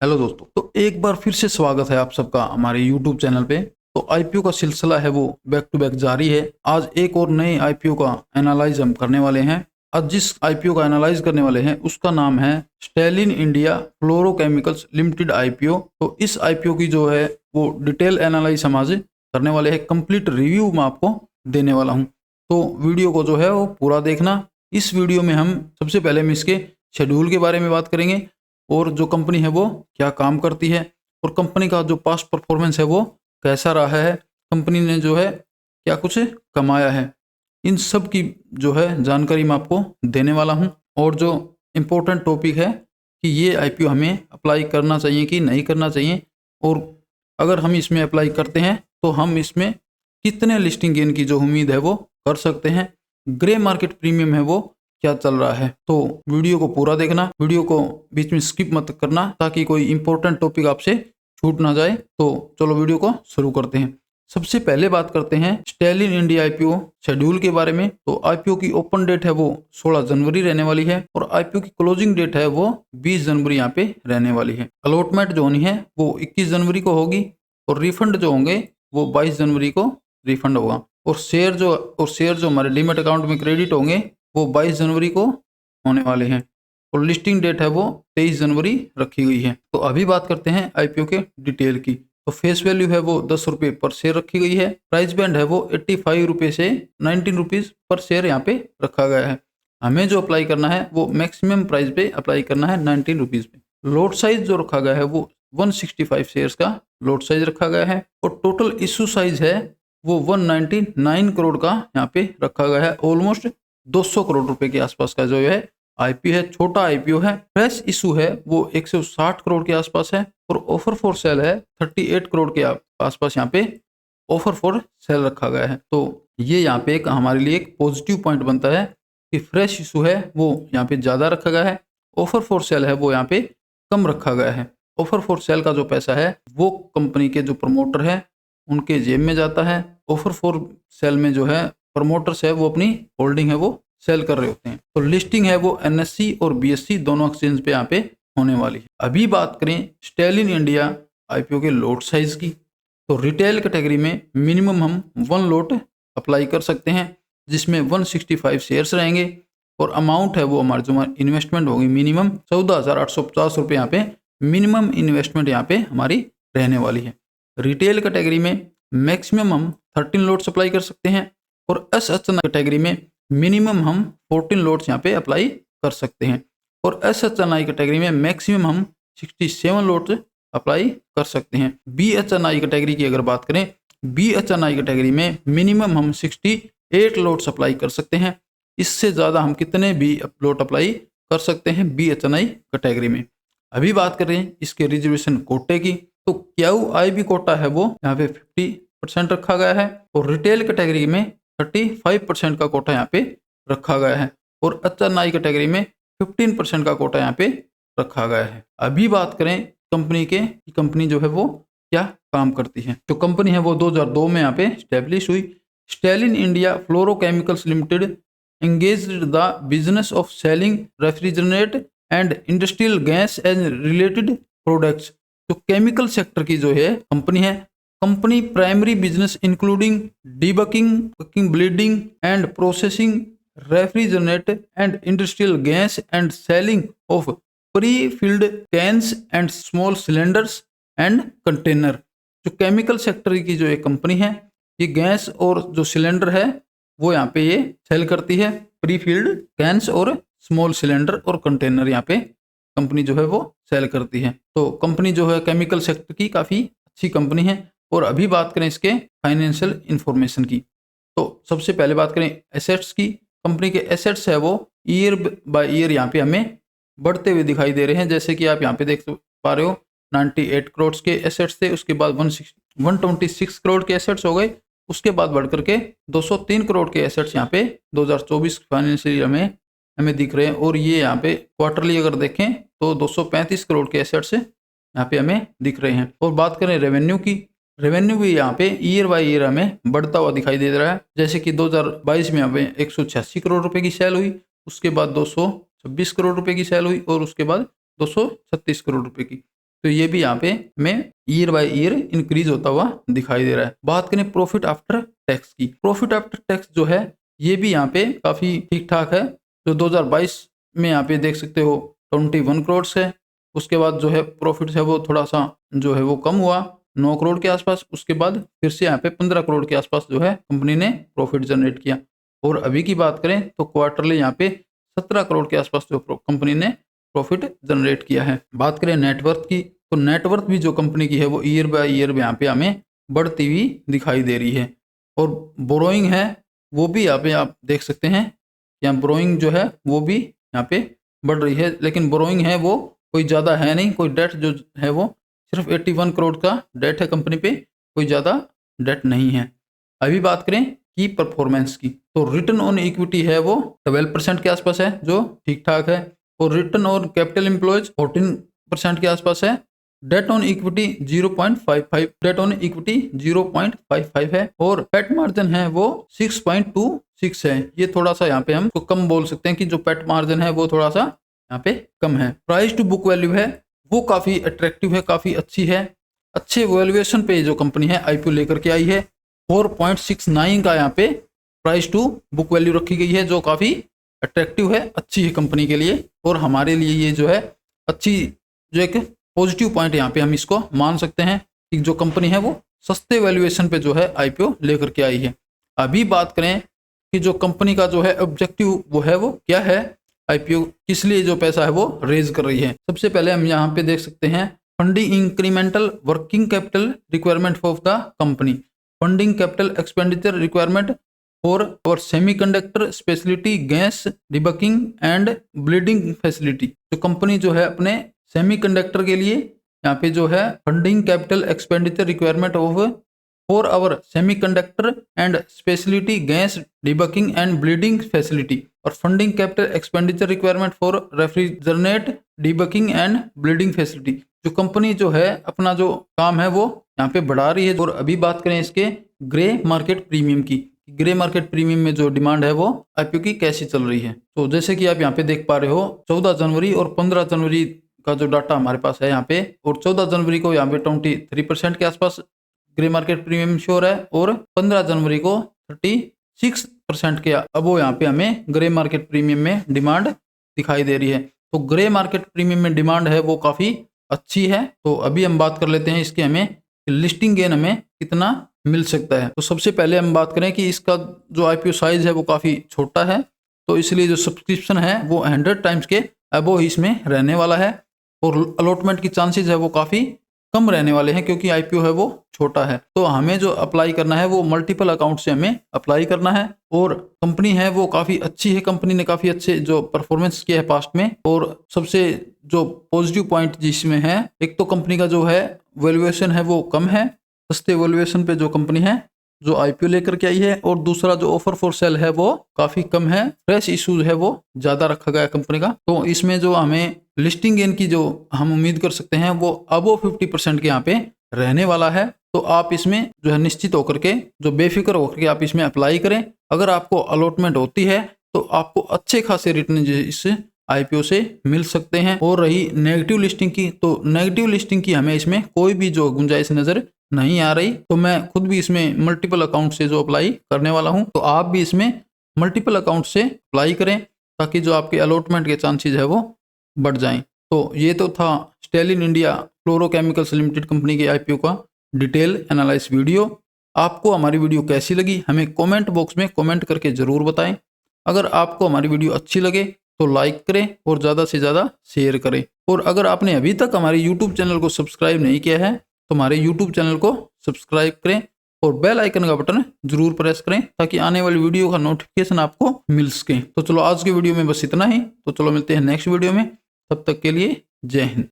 Hello दोस्तों, तो एक बार फिर से स्वागत है आप सबका हमारे यूट्यूब चैनल पे। तो आईपीओ का सिलसिला है वो बैक टू बैक जारी है। आज एक और नए आईपीओ का एनालाइज हम करने वाले हैं। आज जिस आईपीओ का एनालाइज करने वाले हैं उसका नाम है Stalin India fluorochemicals limited IPO. तो इस आईपीओ की जो है वो डिटेल एनालाइज हम आज करने वाले हैं। कंप्लीट रिव्यू मैं आपको देने वाला हूँ, तो वीडियो को जो है वो पूरा देखना। इस वीडियो में हम सबसे पहले हम इसके शेड्यूल के बारे में बात करेंगे और जो कंपनी है वो क्या काम करती है और कंपनी का जो पास्ट परफॉर्मेंस है वो कैसा रहा है, कंपनी ने जो है क्या कुछ कमाया है, इन सब की जो है जानकारी मैं आपको देने वाला हूं। और जो इम्पोर्टेंट टॉपिक है कि ये आईपीओ हमें अप्लाई करना चाहिए कि नहीं करना चाहिए, और अगर हम इसमें अप्लाई करते हैं तो हम इसमें कितने लिस्टिंग गेन की जो उम्मीद है वो कर सकते हैं, ग्रे मार्केट प्रीमियम है वो क्या चल रहा है। तो वीडियो को पूरा देखना, वीडियो को बीच में स्किप मत करना ताकि कोई इंपॉर्टेंट टॉपिक आपसे छूट ना जाए। तो चलो वीडियो को शुरू करते हैं। सबसे पहले बात करते हैं स्टेलिन इंडिया आईपीओ शेड्यूल के बारे में। तो आईपीओ की ओपन डेट है वो 16 जनवरी रहने वाली है और आईपीओ की क्लोजिंग डेट है वो 20 जनवरी यहाँ पे रहने वाली है। अलॉटमेंट जो होनी है वो 21 जनवरी को होगी और रिफंड जो होंगे वो 22 जनवरी को रिफंड होगा। और शेयर जो हमारे डीमेट अकाउंट में क्रेडिट होंगे वो 22 जनवरी को होने वाले हैं और लिस्टिंग डेट है वो 23 जनवरी रखी गई है। तो अभी बात करते हैं आईपीओ के डिटेल की। तो फेस वैल्यू है वो 10 रुपये पर शेयर रखी गई है। प्राइस बैंड है वो 85 रुपये से 19 रुपीज़ पर शेयर यहाँ पे रखा गया है। हमें जो अप्लाई करना है वो मैक्सिमम प्राइस पे अप्लाई करना है 19 रुपीज़ पे। लोट साइज जो रखा गया है वो 165 शेयर्स का लोट साइज रखा गया है और टोटल इशू साइज है वो 199 करोड़ का यहाँ पे रखा गया है। ऑलमोस्ट 200 करोड़ रुपए के आसपास का जो है आईपीओ है, छोटा आईपीओ है। फ्रेश इशू है वो 160 करोड़ के आसपास है और ऑफर फॉर सेल है 38 करोड़ के आसपास यहाँ पे ऑफर फॉर सेल रखा गया है। तो ये यहाँ पे एक हमारे लिए एक पॉजिटिव पॉइंट बनता है कि फ्रेश इशू है वो यहाँ पे ज़्यादा रखा गया है, ऑफर फॉर सेल है वो यहाँ पे कम रखा गया है। ऑफर फॉर सेल का जो पैसा है वो कंपनी के जो प्रमोटर है उनके जेब में जाता है। ऑफर फॉर सेल में जो है प्रमोटर्स है वो अपनी होल्डिंग है वो सेल कर रहे होते हैं। तो लिस्टिंग है वो एनएससी और बीएससी दोनों एक्सचेंज पे यहाँ पे होने वाली है। अभी बात करें स्टेलिन इंडिया आईपीओ के लोट साइज की, तो रिटेल कैटेगरी में मिनिमम हम 1 लोट अप्लाई कर सकते हैं जिसमें 165 शेयर्स रहेंगे और अमाउंट है वो हमारी इन्वेस्टमेंट होगी मिनिमम 14,850 रुपये। यहाँ पे मिनिमम इन्वेस्टमेंट यहाँ पे हमारी रहने वाली है। रिटेल कैटेगरी में मैक्सिमम हम 13 लोट्स अप्लाई कर सकते हैं और एसएचएन कैटेगरी में मिनिमम हम 14 लोट्स यहाँ पे अप्लाई कर सकते हैं और एसएचएनआई कैटेगरी में मैक्सिमम हम 67 लोट्स अप्लाई कर सकते हैं। बीएचएनआई कैटेगरी की अगर बात करें, बीएचएनआई कैटेगरी में मिनिमम हम 68 लोट्स अप्लाई कर सकते हैं। इससे ज़्यादा हम कितने भी लोट अप्लाई कर सकते हैं बीएचएनआई कैटेगरी में। अभी बात करें इसके रिजर्वेशन कोटे की, तो क्यू आई बी कोटा है वो यहाँ पे 50% रखा गया है और रिटेल कैटेगरी में 35% का कोटा यहाँ पे रखा गया है और एचएनआई कैटेगरी में 15% का कोटा यहाँ पे रखा गया है। अभी बात करें कंपनी के, कंपनी जो है वो क्या काम करती है। तो कंपनी है वो 2002 में यहाँ पे स्टैब्लिश हुई। Stallion India fluorochemicals limited engaged the business of selling refrigerate and industrial gas and related products. तो केमिकल सेक्टर की जो है कंपनी है। Company primary business including debulking, bleeding and processing refrigerate and industrial gas and selling of pre filled cans and small cylinders and container. जो chemical sector की जो एक company है, ये गैस और जो सिलेंडर है वो यहाँ पे ये सेल करती है। प्री फिल्ड कैंस और स्मॉल सिलेंडर और कंटेनर यहाँ पे कंपनी जो है वो सेल करती है। तो कंपनी जो है केमिकल सेक्टर की काफ़ी अच्छी कंपनी है। और अभी बात करें इसके फाइनेंशियल इंफॉर्मेशन की, तो सबसे पहले बात करें एसेट्स की। कंपनी के एसेट्स है वो ईयर बाय ईयर यहाँ पे हमें बढ़ते हुए दिखाई दे रहे हैं। जैसे कि आप यहाँ पे देख पा रहे हो 98 करोड़ के एसेट्स थे, उसके बाद 126 करोड़ के एसेट्स हो गए, उसके बाद बढ़ करके 203 करोड़ के एसेट्स यहाँ पे 2024 फाइनेंशियल ईयर में हमें दिख रहे हैं। और ये यहाँ पे क्वार्टरली अगर देखें तो 235 करोड़ के एसेट्स यहाँ पे हमें दिख रहे हैं। और बात करें रेवेन्यू की, रेवेन्यू भी यहाँ पे ईयर बाय ईयर हमें बढ़ता हुआ दिखाई दे रहा है। जैसे कि 2022 में हमें 186 करोड़ रुपए की सेल हुई, उसके बाद 226 करोड़ रुपए की सेल हुई और उसके बाद 236 करोड़ रुपए की। तो ये भी यहाँ पे हमें ईयर बाय ईयर इंक्रीज होता हुआ दिखाई दे रहा है। बात करें प्रॉफिट आफ्टर टैक्स की, प्रॉफिट आफ्टर टैक्स जो है ये भी यहाँ पे काफ़ी ठीक ठाक है। जो 2022 में यहाँ पे देख सकते हो 21 करोड़ है। उसके बाद जो है प्रॉफिट है वो थोड़ा सा जो है वो कम हुआ 9 करोड़ के आसपास। उसके बाद फिर से यहाँ पे 15 करोड़ के आसपास जो है कंपनी ने प्रॉफिट जनरेट किया। और अभी की बात करें तो क्वार्टरली यहाँ पे 17 करोड़ के आसपास जो कंपनी ने प्रॉफिट जनरेट किया है। बात करें नेटवर्थ की, तो नेटवर्थ भी जो कंपनी की है वो ईयर बाय ईयर यहाँ पे हमें बढ़ती हुई दिखाई दे रही है। और बोरोइंग है वो भी यहाँ पे आप देख सकते हैं, यहाँ बोरोइंग जो है वो भी यहाँ पे बढ़ रही है। लेकिन बोरोइंग है वो कोई ज़्यादा है नहीं, कोई डेट जो है वो सिर्फ 81 करोड़ का डेट है कंपनी पे, कोई ज़्यादा डेट नहीं है। अभी बात करें की परफॉर्मेंस की, तो रिटर्न ऑन इक्विटी है वो 12% के आसपास है जो ठीक ठाक है। और रिटर्न ऑन कैपिटल एम्प्लॉयज 14% के आसपास है। Debt on equity 0.55, debt on equity 0.55 है। और पेट मार्जिन है वो 6.26 है। ये थोड़ा सा यहाँ पे हम तो कम बोल सकते हैं कि जो पेट मार्जिन है वो थोड़ा सा यहाँ पे कम है। प्राइस टू बुक वैल्यू है वो काफ़ी अट्रैक्टिव है, काफ़ी अच्छी है। अच्छे वैल्यूएशन पे जो कंपनी है आईपीओ लेकर के आई है। 4.69 का यहाँ पे प्राइस टू बुक वैल्यू रखी गई है जो काफ़ी अट्रैक्टिव है, अच्छी है कंपनी के लिए। और हमारे लिए ये जो है अच्छी जो एक पॉजिटिव पॉइंट यहाँ पे हम इसको मान सकते हैं कि जो कंपनी है वो सस्ते वैल्यूएशन पे जो है आईपीओ लेकर के आई है। अभी बात करें कि जो कंपनी का जो है ऑब्जेक्टिव वो है वो क्या है, आईपीओ किस लिए जो पैसा है वो रेज कर रही है। सबसे पहले हम यहाँ पे देख सकते हैं funding incremental working capital requirement of the company, funding capital expenditure requirement for और semiconductor speciality gas debulking and bleeding facility. जो कंपनी जो है अपने सेमीकंडक्टर के लिए यहाँ पे जो है funding capital expenditure requirement of for our semiconductor and speciality gas debulking and bleeding facility और funding capital expenditure requirement for refrigerate debulking and bleeding facility. जो कंपनी जो है अपना जो काम है वो यहाँ पे बढ़ा रही है। और अभी बात करें इसके ग्रे मार्केट प्रीमियम की, ग्रे मार्केट प्रीमियम में जो डिमांड है वो आईपीओ की कैसी चल रही है। तो जैसे कि आप यहाँ पे देख पा रहे हो 14 जनवरी और 15 जनवरी का जो डाटा हमारे पास है यहाँ पे, और 14 जनवरी को यहाँ पे 23% के आसपास ग्रे मार्केट प्रीमियम श्योर है और 15 जनवरी को 36% के अब वो यहाँ पे हमें ग्रे मार्केट प्रीमियम में डिमांड दिखाई दे रही है। तो ग्रे मार्केट प्रीमियम में डिमांड है वो काफ़ी अच्छी है। तो अभी हम बात कर लेते हैं इसके हमें लिस्टिंग गेन हमें कितना मिल सकता है। तो सबसे पहले हम बात करें कि इसका जो आईपीओ साइज है वो काफ़ी छोटा है, तो इसलिए जो सब्सक्रिप्शन है वो 100 टाइम्स के अबो इसमें रहने वाला है। और अलॉटमेंट की चांसेस है वो काफ़ी कम रहने वाले हैं क्योंकि आईपीओ है वो छोटा है। तो हमें जो अप्लाई करना है वो मल्टीपल अकाउंट से हमें अप्लाई करना है। और कंपनी है वो काफ़ी अच्छी है, कंपनी ने काफ़ी अच्छे जो परफॉर्मेंस किया है पास्ट में। और सबसे जो पॉजिटिव पॉइंट जिसमें है, एक तो कंपनी का जो है वैल्यूएशन है वो कम है, सस्ते वैल्यूएशन पे जो कंपनी है जो आईपीओ लेकर के आई है। और दूसरा जो ऑफर फॉर सेल है वो काफ़ी कम है, फ्रेश इशूज है वो ज़्यादा रखा गया है कंपनी का। तो इसमें जो हमें लिस्टिंग गेन की जो हम उम्मीद कर सकते हैं वो अबो 50% के यहाँ पे रहने वाला है। तो आप इसमें जो है निश्चित होकर के जो बेफिक्र होकर के आप इसमें अप्लाई करें। अगर आपको अलॉटमेंट होती है तो आपको अच्छे खासे रिटर्न इस आईपीओ से मिल सकते हैं। और रही नेगेटिव लिस्टिंग की, तो नेगेटिव लिस्टिंग की हमें इसमें कोई भी जो गुंजाइश नज़र नहीं आ रही। तो मैं खुद भी इसमें मल्टीपल अकाउंट से जो अप्लाई करने वाला हूं, तो आप भी इसमें मल्टीपल अकाउंट से अप्लाई करें ताकि जो आपके अलॉटमेंट के चांसेस है वो बढ़ जाएं। तो ये तो था Stalin India fluorochemicals limited company के आईपीओ का डिटेल एनालाइज वीडियो। आपको हमारी वीडियो कैसी लगी हमें कमेंट बॉक्स में कमेंट करके ज़रूर बताएं। अगर आपको हमारी वीडियो अच्छी लगे तो लाइक करें और ज़्यादा से ज़्यादा शेयर करें। और अगर आपने अभी तक हमारे यूट्यूब चैनल को सब्सक्राइब नहीं किया है तो हमारे यूट्यूब चैनल को सब्सक्राइब करें और बेल आइकन का बटन जरूर प्रेस करें ताकि आने वाली वीडियो का नोटिफिकेशन आपको मिल सके। तो चलो आज के वीडियो में बस इतना ही। तो चलो मिलते हैं नेक्स्ट वीडियो में, तब तक के लिए जय हिंद।